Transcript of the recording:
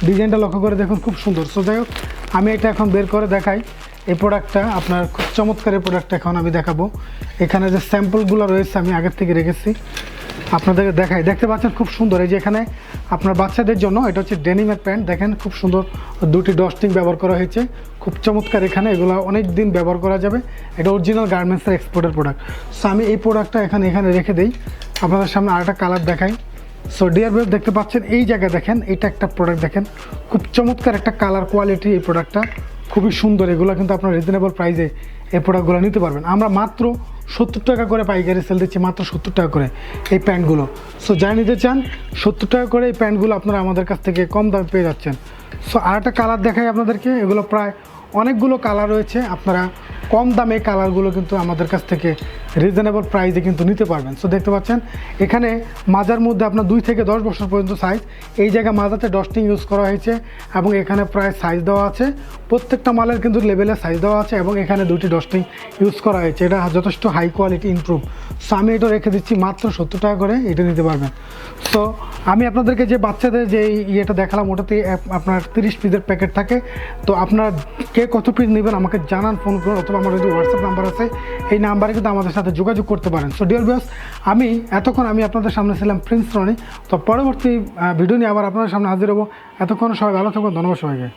ডিজাইনটা লক্ষ্য করে দেখুন, খুব সুন্দর। সো যাই হোক, আমি এটা এখন বের করে দেখাই। এই প্রোডাক্টটা আপনার খুব চমৎকার। এই প্রোডাক্টটা এখন আমি দেখাবো। এখানে যে স্যাম্পলগুলো রয়েছে আমি আগের থেকে রেখেছি, আপনাদেরকে দেখাই। দেখতে পাচ্ছেন খুব সুন্দর। এই যে এখানে আপনার বাচ্চাদের জন্য এটা হচ্ছে ডেনিমের প্যান্ট, দেখেন খুব সুন্দর। দুটি ডস্টিং ব্যবহার করা হয়েছে, খুব চমৎকার। এখানে এগুলো অনেক দিন ব্যবহার করা যাবে। এটা অরিজিনাল গার্মেন্টসের এক্সপোর্টের প্রোডাক্ট। সো আমি এই প্রোডাক্টটা এখানে রেখে দিই। আপনাদের সামনে আরেকটা কালার দেখাই। সো ডিয়ার ভিউয়ার, দেখতে পাচ্ছেন এই জায়গায় দেখেন, এটা একটা প্রোডাক্ট দেখেন, খুব চমৎকার একটা কালার কোয়ালিটি। এই প্রোডাক্টটা খুবই সুন্দর। এগুলো কিন্তু আপনার রিজনেবল প্রাইসে এই প্রোডাক্টগুলো নিতে পারবেন। আমরা মাত্র 70 টাকা করে পাইকারি সেল দিচ্ছি, মাত্র 70 টাকা করে এই প্যান্টগুলো। সো যারা নিতে চান 70 টাকা করে এই প্যান্টগুলো আপনারা আমাদের কাছ থেকে কম দামে পেয়ে যাচ্ছেন। সো আরেকটা কালার দেখাই আপনাদেরকে। এগুলো প্রায় অনেকগুলো কালার রয়েছে, আপনারা কম দামে কালারগুলো কিন্তু আমাদের কাছ থেকে রিজনেবল প্রাইসে কিন্তু নিতে পারবেন। সো দেখতে পাচ্ছেন এখানে মাজার মধ্যে আপনার 2 থেকে 10 বছর পর্যন্ত সাইজ। এই জায়গায় মাজাতে ডস্টিং ইউজ করা হয়েছে এবং এখানে প্রায় সাইজ দেওয়া আছে। প্রত্যেকটা মালের কিন্তু লেভেলের সাইজ দেওয়া আছে এবং এখানে 2টি ডস্টিং ইউজ করা হয়েছে। এটা যথেষ্ট হাই কোয়ালিটি ইমপ্রুভ। সো আমি এটা রেখে দিচ্ছি মাত্র 70 টাকা করে, এটা নিতে পারবেন। সো আমি আপনাদেরকে যে বাচ্চাদের যে ইয়েটা দেখালাম, ওটাতে আপনার 30 পিসের প্যাকেট থাকে। তো আপনার কে কত পিস নেবেন আমাকে জানান, ফোন করুন, অথবা আমার যদি হোয়াটসঅ্যাপ নাম্বার আছে এই নাম্বারে কিন্তু আমাদের সাথে যোগাযোগ করতে পারেন। সো ডিয়ার ভিউয়ার্স, এতক্ষণ আমি আপনাদের সামনে ছিলাম প্রিন্স রনি। তো পরবর্তী ভিডিও নিয়ে আবার আপনাদের সামনে হাজির হবো। এতক্ষণ সবাই ভালো থাকবেন। ধন্যবাদ সবাইকে।